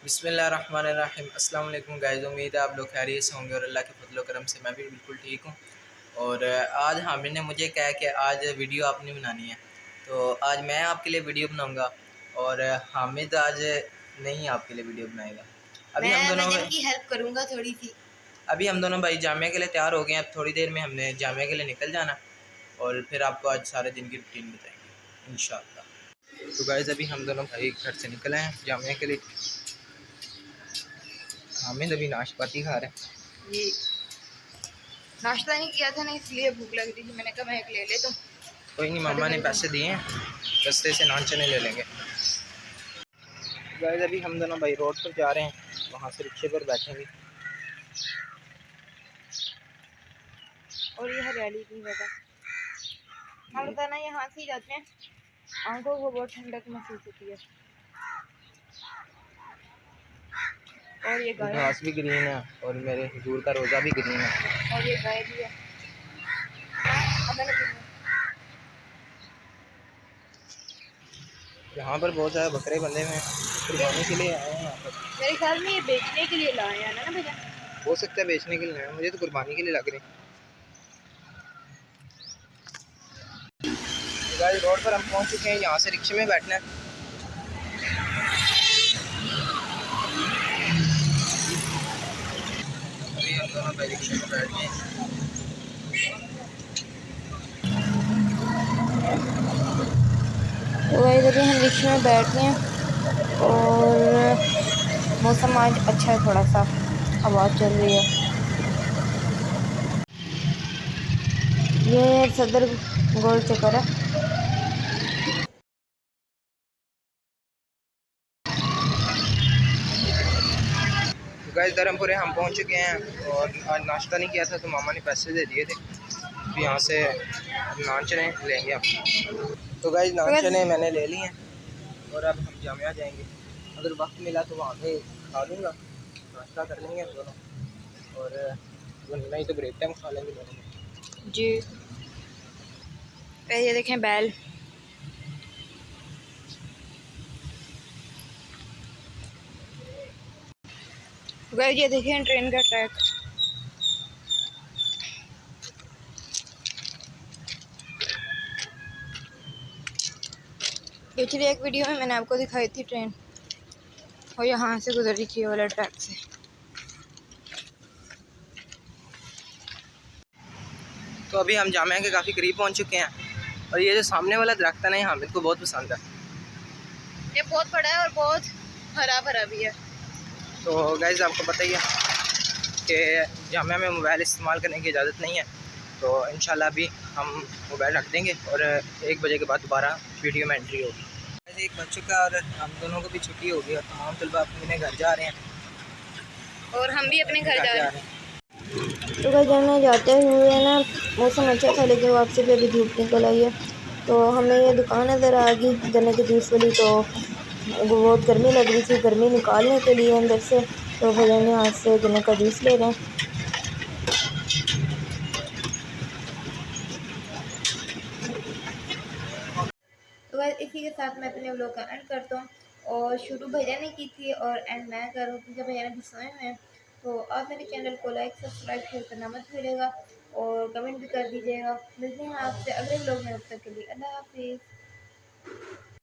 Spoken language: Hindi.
बिस्मिल्लाहिर्रहमानिर्रहीम। अस्सलाम वालेकुम गाइस, उम्मीद है आप लोग खैरियत से होंगे और अल्लाह के फजल करम से मैं भी बिल्कुल ठीक हूँ। और आज हामिद ने मुझे कहा कि आज वीडियो आपने बनानी है, तो आज मैं आपके लिए वीडियो बनाऊंगा और हामिद आज नहीं आपके लिए वीडियो बनाएगा। अभी हम दोनों की हेल्प करूंगा थोड़ी सी। अभी हम दोनों भाई जामिया के लिए तैयार हो गए हैं। अब थोड़ी देर में हमने जामिया के लिए निकल जाना और फिर आपको आज सारे दिन की रूटीन बताएंगे इंशाअल्लाह। तो गाइस अभी हम दोनों भाई घर से निकले हैं जामिया के लिए। हामिद अभी नाशपाती खा रहे हैं। जी, नाश्ता नहीं किया था ना, इसलिए भूख लग रही थी। मैंने कहा मैं एक ले ले तो कोई नहीं, मामा ने पैसे दिए हैं, रस्ते से नान चने ले लेंगे। गाइस अभी हम दोनों भाई रोड पर जा रहे हैं, वहाँ से रिक्शे पर बैठेंगे। और ये हरियाली की वजह हम तो ना यहाँ से ही जाते हैं, आंखों को बहुत ठंडक महसूस होती है। और ये गाय घास भी ग्रीन है और मेरे हुजूर का रोज़ा भी ग्रीन है। और ये गाय भी है। यहाँ पर बहुत सारे बकरे बंधे हुए हैं, कुर्बानी के लिए आए हैं यहाँ पर। मेरे ख्याल में ये बेचने के लिए लाए हैं ना भैया। हो सकता है बेचने के लिए लाए हैं, मुझे तो कुर्बानी के लिए लग रही है। गाइस रोड पर हम पहुँच चुके हैं, यहाँ से रिक्शे में बैठना है। अभी हम दोनों भाई रिक्शे में बैठ गए हैं। तो गाइस अभी हम रिक्शे में बैठ गए हैं और मौसम आज अच्छा है, थोड़ा सा हवा चल रही है। ये सदर गोल चक्कर है। गाइस धर्मपुरे हम पहुंच चुके हैं और आज नाश्ता नहीं किया था तो मामा ने पैसे दे दिए थे। तो यहाँ से नान चने लेंगे हम। तो गाइस नान चने मैंने ले लिए हैं और अब हम जामिया जाएंगे। अगर वक्त मिला तो वहाँ पे खा लूँगा, नाश्ता कर लेंगे हम दोनों, और नहीं तो ब्रेक टाइम खा लेंगे दोनों जी, ये देखें बैल। गाइस ये देखें ट्रेन का ट्रैक। पिछली एक वीडियो में मैंने आपको दिखाई थी ट्रेन, और यहाँ से गुजर रही थी वाला ट्रैक से। तो अभी हम जामिया के काफ़ी करीब पहुँच चुके हैं और ये जो सामने वाला दरख्त है ना, यहाँ हामिद को बहुत पसंद है। ये बहुत बड़ा है और बहुत हरा भरा भी है। तो गाइस आपको पता ही है कि जामिया में मोबाइल इस्तेमाल करने की इजाज़त नहीं है, तो इंशाल्लाह अभी हम मोबाइल रख देंगे और 1 बजे के बाद दोबारा वीडियो में एंट्री होगी। वैसे 1 बज चुका है और हम दोनों को भी छुट्टी होगी और तमाम तलबा अपने घर जा रहे हैं और हम भी अपने घर जा रहे हैं। तो घर जाना जाते हुए ना मौसम अच्छा था, लेकिन वापसी पे भी धूप निकल आई है। तो हमें ये दुकान नज़र आ गई गन्ने के जूस वाली, तो बहुत गर्मी लग रही थी। गर्मी निकालने के लिए अंदर से तो भैया ने हाथ से गन्ने का जूस ले रहे हैं। तो बस इसी के साथ मैं अपने व्लॉग का एंड करता हूँ, और शुरू भैया ने की थी और एंड मैं करूँ क्योंकि भैया ने भी सोए हुए हैं। तो आप मेरे चैनल को लाइक सब्सक्राइब शेयर करना मत भूलिएगा और कमेंट भी कर दीजिएगा। मिलते हैं आपसे अगले व्लॉग में, तब तक के लिए अल्लाह हाफिज़।